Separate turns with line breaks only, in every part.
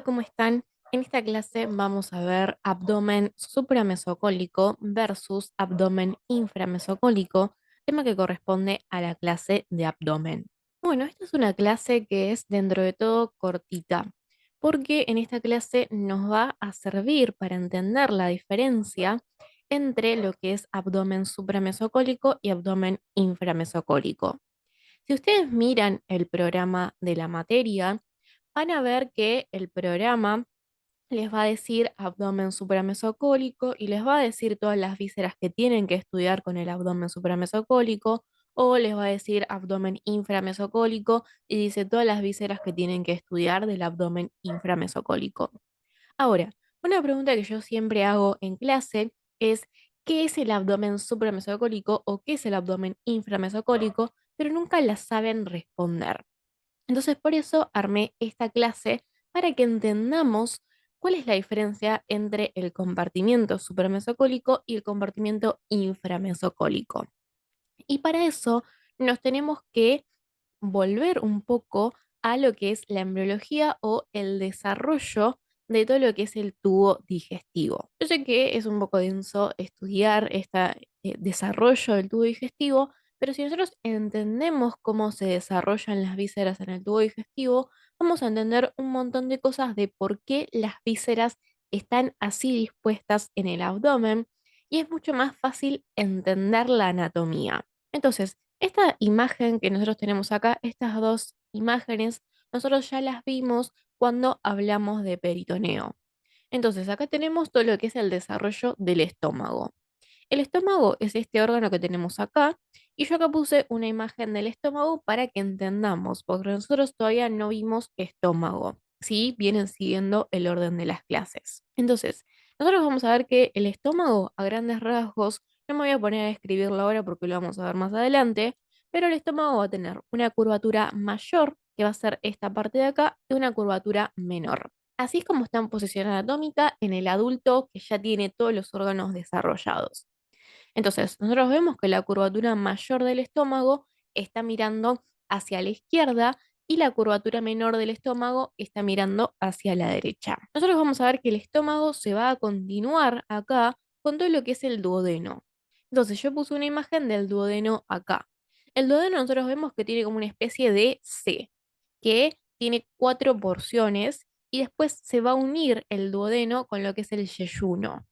¿cómo están? En esta clase vamos a ver abdomen supramesocólico versus abdomen inframesocólico, tema que corresponde a la clase de abdomen. Bueno, esta es una clase que es dentro de todo cortita, porque en esta clase nos va a servir para entender la diferencia entre lo que es abdomen supramesocólico y abdomen inframesocólico. Si ustedes miran el programa de la materia, van a ver que el programa les va a decir abdomen supramesocólico y les va a decir todas las vísceras que tienen que estudiar con el abdomen supramesocólico, o les va a decir abdomen inframesocólico y dice todas las vísceras que tienen que estudiar del abdomen inframesocólico. Ahora, una pregunta que yo siempre hago en clase es: ¿qué es el abdomen supramesocólico o qué es el abdomen inframesocólico? Pero nunca la saben responder. Entonces, por eso armé esta clase para que entendamos cuál es la diferencia entre el compartimiento supramesocólico y el compartimiento inframesocólico. Y para eso nos tenemos que volver un poco a lo que es la embriología o el desarrollo de todo lo que es el tubo digestivo. Yo sé que es un poco denso estudiar este desarrollo del tubo digestivo, pero si nosotros entendemos cómo se desarrollan las vísceras en el tubo digestivo, vamos a entender un montón de cosas de por qué las vísceras están así dispuestas en el abdomen y es mucho más fácil entender la anatomía. Entonces, esta imagen que nosotros tenemos acá, estas dos imágenes, nosotros ya las vimos cuando hablamos de peritoneo. Entonces, acá tenemos todo lo que es el desarrollo del estómago. El estómago es este órgano que tenemos acá, y yo acá puse una imagen del estómago para que entendamos, porque nosotros todavía no vimos estómago, ¿sí? Vienen siguiendo el orden de las clases. Entonces, nosotros vamos a ver que el estómago, a grandes rasgos, no me voy a poner a escribirlo ahora porque lo vamos a ver más adelante, pero el estómago va a tener una curvatura mayor, que va a ser esta parte de acá, y una curvatura menor. Así es como está en posición anatómica en el adulto que ya tiene todos los órganos desarrollados. Entonces, nosotros vemos que la curvatura mayor del estómago está mirando hacia la izquierda y la curvatura menor del estómago está mirando hacia la derecha. Nosotros vamos a ver que el estómago se va a continuar acá con todo lo que es el duodeno. Entonces, yo puse una imagen del duodeno acá. El duodeno nosotros vemos que tiene como una especie de C, que tiene cuatro porciones y después se va a unir el duodeno con lo que es el yeyuno.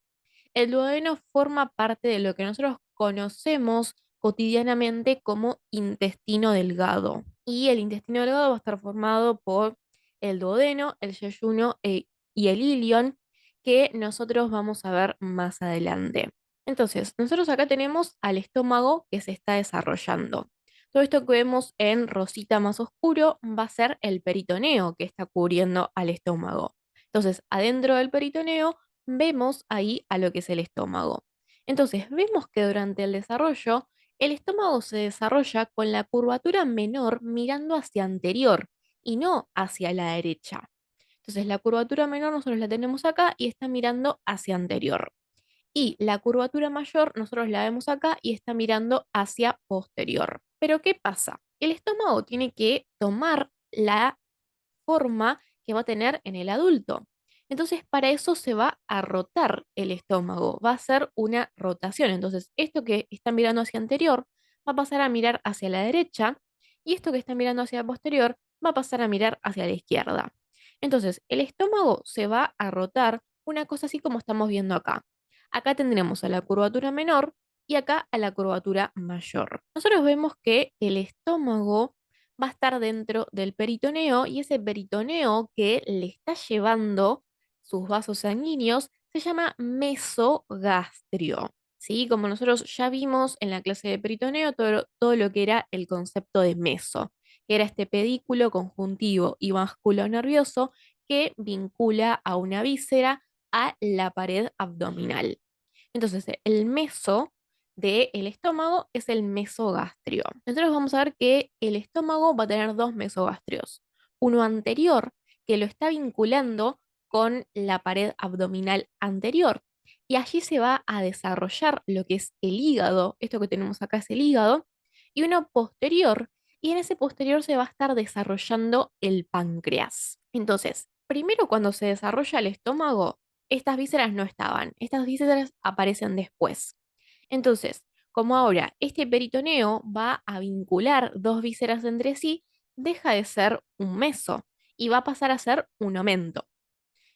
El duodeno forma parte de lo que nosotros conocemos cotidianamente como intestino delgado. Y el intestino delgado va a estar formado por el duodeno, el yeyuno y el ilion, que nosotros vamos a ver más adelante. Entonces, nosotros acá tenemos al estómago que se está desarrollando. Todo esto que vemos en rosita más oscuro va a ser el peritoneo que está cubriendo al estómago. Entonces, adentro del peritoneo vemos ahí a lo que es el estómago. Entonces, vemos que durante el desarrollo, el estómago se desarrolla con la curvatura menor mirando hacia anterior y no hacia la derecha. Entonces, la curvatura menor nosotros la tenemos acá y está mirando hacia anterior. Y la curvatura mayor nosotros la vemos acá y está mirando hacia posterior. Pero ¿qué pasa? El estómago tiene que tomar la forma que va a tener en el adulto. Entonces, para eso se va a rotar el estómago, va a ser una rotación. Entonces, esto que está mirando hacia anterior va a pasar a mirar hacia la derecha y esto que está mirando hacia posterior va a pasar a mirar hacia la izquierda. Entonces, el estómago se va a rotar una cosa así como estamos viendo acá. Acá tendremos a la curvatura menor y acá a la curvatura mayor. Nosotros vemos que el estómago va a estar dentro del peritoneo y ese peritoneo que le está llevando sus vasos sanguíneos se llama mesogastrio. ¿Sí? Como nosotros ya vimos en la clase de peritoneo, todo lo que era el concepto de meso, que era este pedículo conjuntivo y músculo nervioso que vincula a una víscera a la pared abdominal. Entonces, el meso del estómago es el mesogastrio. Nosotros vamos a ver que el estómago va a tener dos mesogastrios. Uno anterior, que lo está vinculando con la pared abdominal anterior. Y allí se va a desarrollar lo que es el hígado. Esto que tenemos acá es el hígado. Y uno posterior. Y en ese posterior se va a estar desarrollando el páncreas. Entonces, Primero, cuando se desarrolla el estómago, estas vísceras no estaban. Estas vísceras aparecen después. Entonces, como ahora este peritoneo va a vincular dos vísceras entre sí, deja de ser un meso y va a pasar a ser un aumento.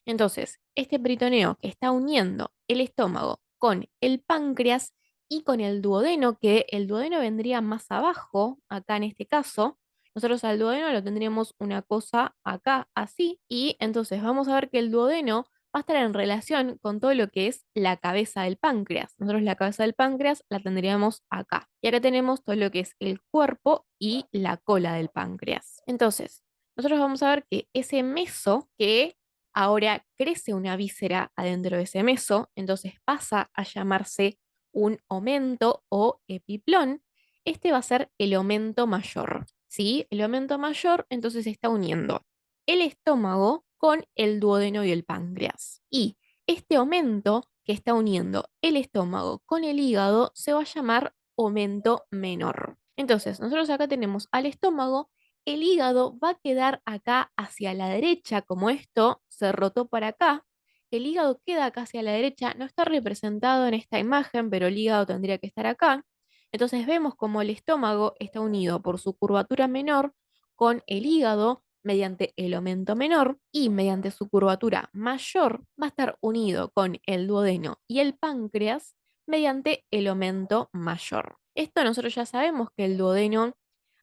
Entonces, este peritoneo que está uniendo el estómago con el páncreas y con el duodeno, que el duodeno vendría más abajo, acá en este caso, nosotros al duodeno lo tendríamos una cosa acá, así, y entonces vamos a ver que el duodeno va a estar en relación con todo lo que es la cabeza del páncreas. Nosotros la cabeza del páncreas la tendríamos acá. Y ahora tenemos todo lo que es el cuerpo y la cola del páncreas. Entonces, nosotros vamos a ver que ese meso que ahora crece una víscera adentro de ese meso, entonces pasa a llamarse un aumento o epiplón. Este va a ser el aumento mayor, ¿sí? El aumento mayor entonces se está uniendo el estómago con el duodeno y el páncreas. Y este aumento que está uniendo el estómago con el hígado se va a llamar aumento menor. Entonces, nosotros acá tenemos al estómago, el hígado va a quedar acá hacia la derecha, como esto se rotó para acá. El hígado queda acá hacia la derecha, no está representado en esta imagen, pero el hígado tendría que estar acá. Entonces vemos como el estómago está unido por su curvatura menor con el hígado mediante el aumento menor y mediante su curvatura mayor va a estar unido con el duodeno y el páncreas mediante el aumento mayor. Esto nosotros ya sabemos que el duodeno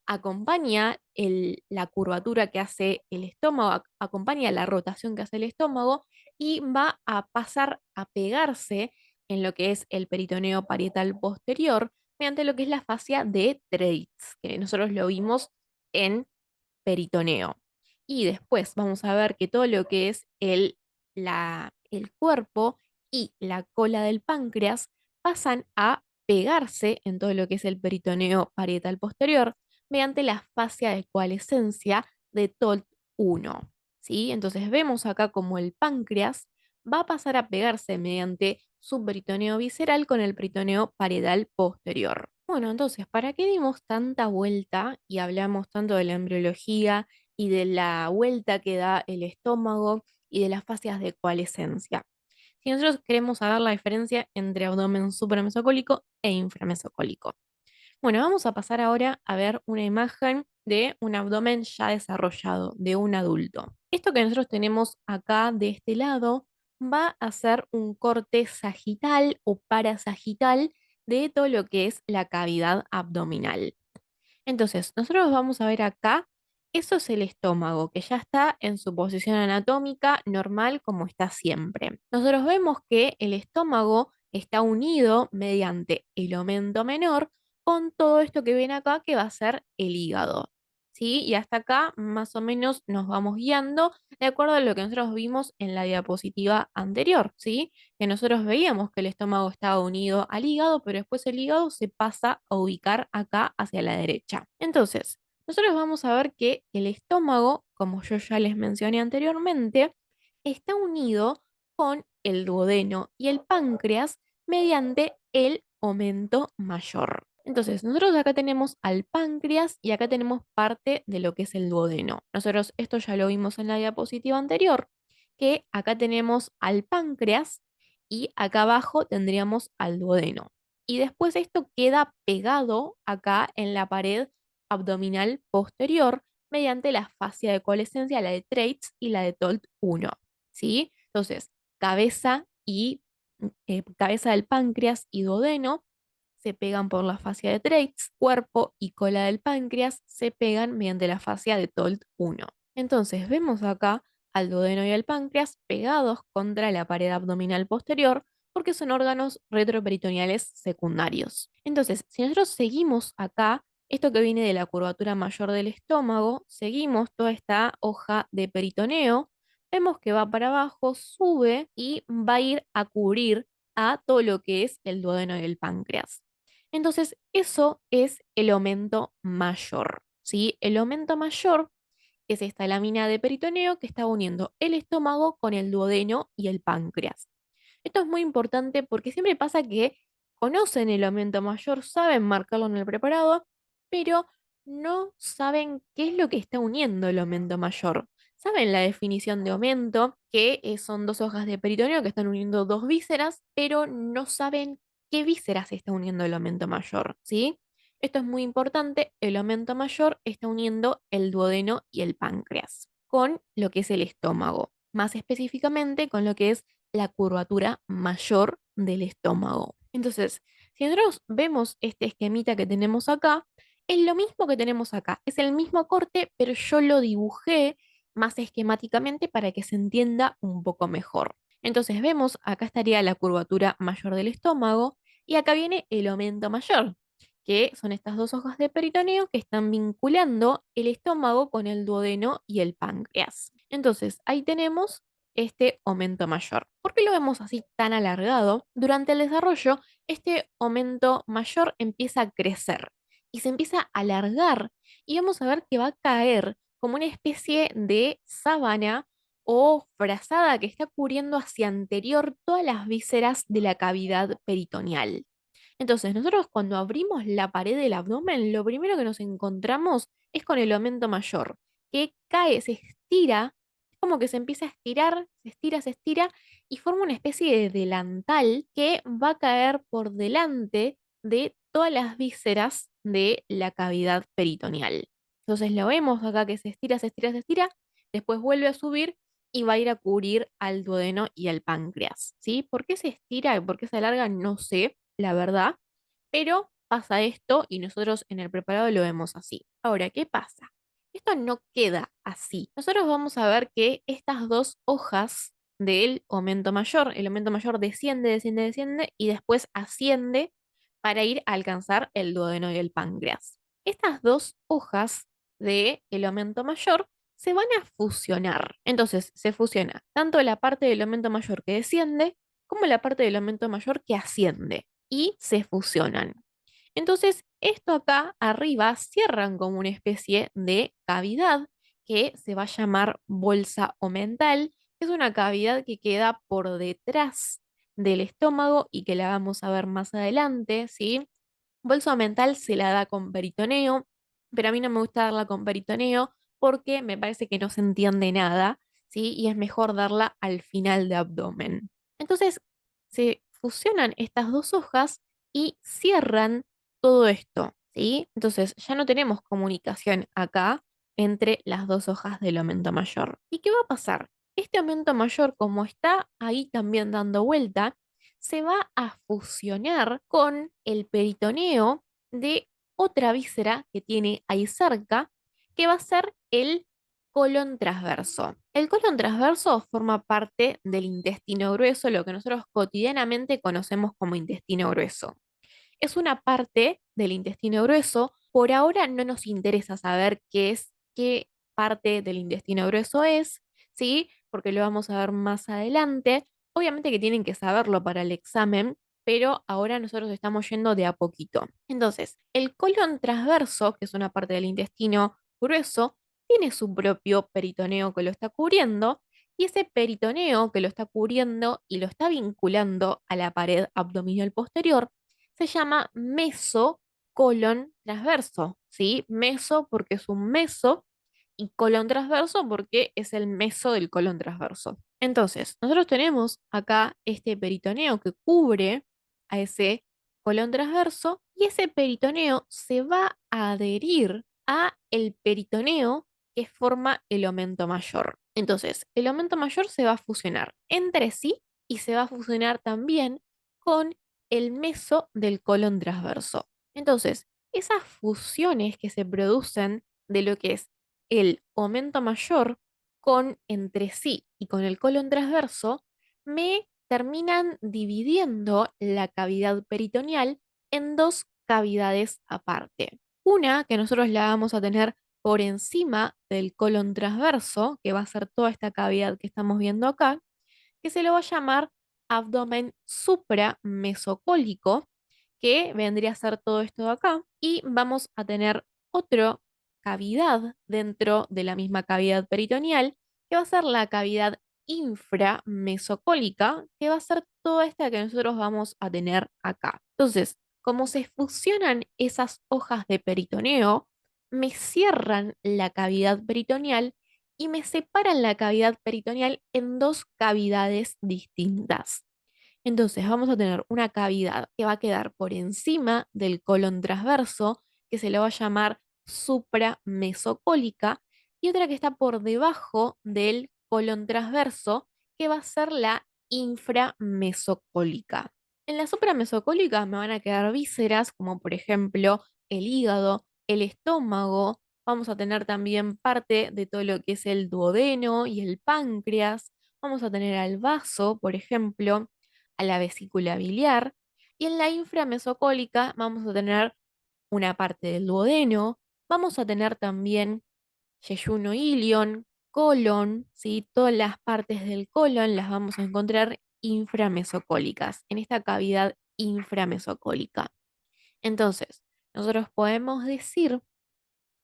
acompaña la curvatura que hace el estómago, acompaña la rotación que hace el estómago y va a pasar a pegarse en lo que es el peritoneo parietal posterior mediante lo que es la fascia de Treitz, que nosotros lo vimos en peritoneo. Y después vamos a ver que todo lo que es el cuerpo y la cola del páncreas pasan a pegarse en todo lo que es el peritoneo parietal posterior mediante la fascia de coalescencia de TOLT1. ¿Sí? Entonces vemos acá como el páncreas va a pasar a pegarse mediante su peritoneo visceral con el peritoneo parietal posterior. Bueno, entonces, ¿para qué dimos tanta vuelta y hablamos tanto de la embriología y de la vuelta que da el estómago y de las fascias de coalescencia? Si nosotros queremos saber la diferencia entre abdomen supramesocólico e inframesocólico. Bueno, vamos a pasar ahora a ver una imagen de un abdomen ya desarrollado, de un adulto. Esto que nosotros tenemos acá de este lado va a ser un corte sagital o parasagital de todo lo que es la cavidad abdominal. Entonces, nosotros vamos a ver acá, eso es el estómago, que ya está en su posición anatómica normal como está siempre. Nosotros vemos que el estómago está unido mediante el aumento menor con todo esto que viene acá, que va a ser el hígado. ¿Sí? Y hasta acá más o menos nos vamos guiando de acuerdo a lo que nosotros vimos en la diapositiva anterior, ¿sí? Que nosotros veíamos que el estómago estaba unido al hígado, pero después el hígado se pasa a ubicar acá hacia la derecha. Entonces, nosotros vamos a ver que el estómago, como yo ya les mencioné anteriormente, está unido con el duodeno y el páncreas mediante el aumento mayor. Entonces, nosotros acá tenemos al páncreas y acá tenemos parte de lo que es el duodeno. Nosotros esto ya lo vimos en la diapositiva anterior, que acá tenemos al páncreas y acá abajo tendríamos al duodeno. Y después esto queda pegado acá en la pared abdominal posterior mediante la fascia de coalescencia, la de Treitz y la de TOLT1. ¿Sí? Entonces, cabeza y cabeza del páncreas y duodeno se pegan por la fascia de Treitz, cuerpo y cola del páncreas se pegan mediante la fascia de TOLT1. Entonces, vemos acá al duodeno y al páncreas pegados contra la pared abdominal posterior porque son órganos retroperitoneales secundarios. Entonces, si nosotros seguimos acá, esto que viene de la curvatura mayor del estómago, seguimos toda esta hoja de peritoneo, vemos que va para abajo, sube y va a ir a cubrir a todo lo que es el duodeno y el páncreas. Entonces, eso es el aumento mayor, ¿sí? El aumento mayor es esta lámina de peritoneo que está uniendo el estómago con el duodeno y el páncreas. Esto es muy importante porque siempre pasa que conocen el aumento mayor, saben marcarlo en el preparado, pero no saben qué es lo que está uniendo el aumento mayor. Saben la definición de aumento, que son dos hojas de peritoneo que están uniendo dos vísceras, pero no saben qué vísceras está uniendo el aumento mayor, ¿sí? Esto es muy importante, el aumento mayor está uniendo el duodeno y el páncreas con lo que es el estómago, más específicamente con lo que es la curvatura mayor del estómago. Entonces, si nosotros vemos este esquemita que tenemos acá, es lo mismo que tenemos acá, es el mismo corte, pero yo lo dibujé más esquemáticamente para que se entienda un poco mejor. Entonces vemos, acá estaría la curvatura mayor del estómago y acá viene el aumento mayor, que son estas dos hojas de peritoneo que están vinculando el estómago con el duodeno y el páncreas. Entonces ahí tenemos este aumento mayor. ¿Por qué lo vemos así tan alargado? Durante el desarrollo, este aumento mayor empieza a crecer y se empieza a alargar y vamos a ver que va a caer como una especie de sábana o frazada que está cubriendo hacia anterior todas las vísceras de la cavidad peritoneal. Entonces, nosotros cuando abrimos la pared del abdomen, lo primero que nos encontramos es con el aumento mayor, que cae, se estira, es como que se empieza a estirar, se estira y forma una especie de delantal que va a caer por delante de todas las vísceras de la cavidad peritoneal. Entonces lo vemos acá que se estira, se estira, se estira, después vuelve a subir y va a ir a cubrir al duodeno y al páncreas, ¿sí? ¿Por qué se estira y por qué se alarga? No sé, la verdad, pero pasa esto y nosotros en el preparado lo vemos así. Ahora, ¿qué pasa? Esto no queda así. Nosotros vamos a ver que estas dos hojas del aumento mayor, el aumento mayor desciende, desciende, desciende y después asciende para ir a alcanzar el duodeno y el páncreas. Estas dos hojas del aumento mayor se van a fusionar. Entonces, se fusiona tanto la parte del aumento mayor que desciende como la parte del aumento mayor que asciende y se fusionan. Entonces, esto acá arriba cierran como una especie de cavidad que se va a llamar bolsa omental, que es una cavidad que queda por detrás del estómago y que la vamos a ver más adelante, ¿sí? Bolsa mental se la da con peritoneo, pero a mí no me gusta darla con peritoneo porque me parece que no se entiende nada, ¿sí? Y es mejor darla al final de abdomen. Entonces, se fusionan estas dos hojas y cierran todo esto, ¿sí? Entonces, ya no tenemos comunicación acá entre las dos hojas del aumento mayor. ¿Y qué va a pasar? Este aumento mayor, como está ahí también dando vuelta, se va a fusionar con el peritoneo de otra víscera que tiene ahí cerca, que va a ser el colon transverso. El colon transverso forma parte del intestino grueso, lo que nosotros cotidianamente conocemos como intestino grueso. Es una parte del intestino grueso. Por ahora no nos interesa saber qué parte del intestino grueso es, ¿sí? Porque lo vamos a ver más adelante. Obviamente que tienen que saberlo para el examen, pero ahora nosotros estamos yendo de a poquito. Entonces, el colon transverso, que es una parte del intestino grueso, tiene su propio peritoneo que lo está cubriendo, y ese peritoneo que lo está cubriendo y lo está vinculando a la pared abdominal posterior se llama mesocolon transverso, ¿sí? Meso porque es un meso y colon transverso porque es el meso del colon transverso. Entonces, nosotros tenemos acá este peritoneo que cubre a ese colon transverso y ese peritoneo se va a adherir a el peritoneo que forma el aumento mayor. Entonces, el aumento mayor se va a fusionar entre sí y se va a fusionar también con el meso del colon transverso. Entonces, esas fusiones que se producen de lo que es el aumento mayor con entre sí y con el colon transverso, me terminan dividiendo la cavidad peritoneal en dos cavidades aparte. Una que nosotros la vamos a tener por encima del colon transverso, que va a ser toda esta cavidad que estamos viendo acá, que se lo va a llamar abdomen supramesocólico, que vendría a ser todo esto de acá, y vamos a tener otra cavidad dentro de la misma cavidad peritoneal, que va a ser la cavidad inframesocólica, que va a ser toda esta que nosotros vamos a tener acá. Entonces, como se fusionan esas hojas de peritoneo, me cierran la cavidad peritoneal y me separan la cavidad peritoneal en dos cavidades distintas. Entonces vamos a tener una cavidad que va a quedar por encima del colon transverso, que se le va a llamar supramesocólica, y otra que está por debajo del colon transverso, que va a ser la inframesocólica. En la supramesocólica me van a quedar vísceras, como por ejemplo el hígado, el estómago. Vamos a tener también parte de todo lo que es el duodeno y el páncreas. Vamos a tener al vaso, por ejemplo, a la vesícula biliar. Y en la inframesocólica vamos a tener una parte del duodeno. Vamos a tener también yeyuno ilion, colon, ¿sí? Todas las partes del colon las vamos a encontrar inframesocólicas, en esta cavidad inframesocólica. Entonces, nosotros podemos decir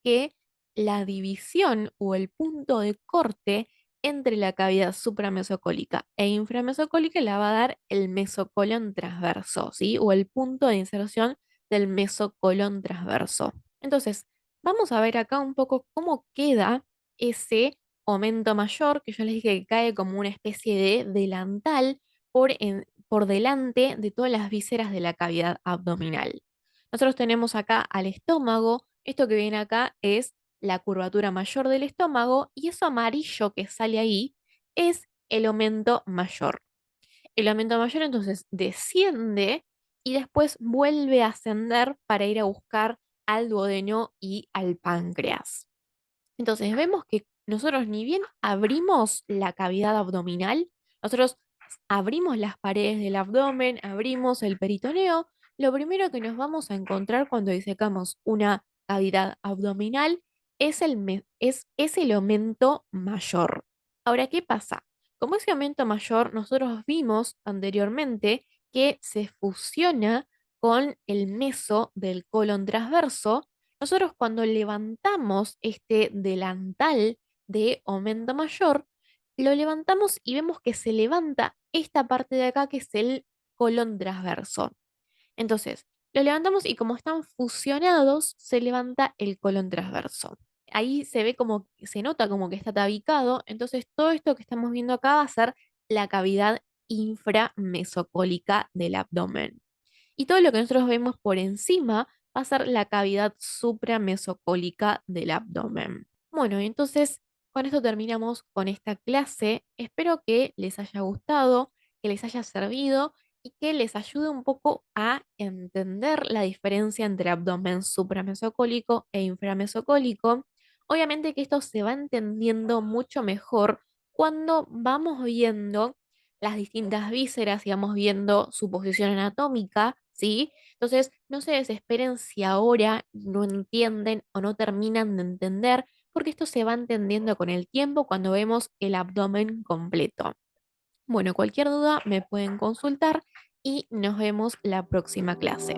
que la división o el punto de corte entre la cavidad supramesocólica e inframesocólica la va a dar el mesocolon transverso, ¿sí? O el punto de inserción del mesocolon transverso. Entonces, vamos a ver acá un poco cómo queda ese aumento mayor, que yo les dije que cae como una especie de delantal por delante de todas las vísceras de la cavidad abdominal. Nosotros tenemos acá al estómago. Esto que viene acá es la curvatura mayor del estómago y eso amarillo que sale ahí es el aumento mayor. El aumento mayor entonces desciende y después vuelve a ascender para ir a buscar al duodeno y al páncreas. Entonces vemos que nosotros ni bien abrimos la cavidad abdominal, nosotros abrimos las paredes del abdomen, abrimos el peritoneo, lo primero que nos vamos a encontrar cuando disecamos una cavidad abdominal es el aumento mayor. Ahora, ¿qué pasa? Como ese aumento mayor, nosotros vimos anteriormente que se fusiona con el meso del colon transverso. Nosotros cuando levantamos este delantal de aumento mayor, lo levantamos y vemos que se levanta esta parte de acá que es el colon transverso. Entonces, lo levantamos y como están fusionados, se levanta el colon transverso. Ahí se ve como, se nota como que está tabicado, entonces todo esto que estamos viendo acá va a ser la cavidad inframesocólica del abdomen. Y todo lo que nosotros vemos por encima va a ser la cavidad supramesocólica del abdomen. Bueno, y entonces con esto terminamos con esta clase. Espero que les haya gustado, que les haya servido y que les ayude un poco a entender la diferencia entre abdomen supramesocólico e inframesocólico. Obviamente que esto se va entendiendo mucho mejor cuando vamos viendo las distintas vísceras y vamos viendo su posición anatómica, ¿sí? Entonces, no se desesperen si ahora no entienden o no terminan de entender, porque esto se va entendiendo con el tiempo cuando vemos el abdomen completo. Bueno, cualquier duda me pueden consultar y nos vemos la próxima clase.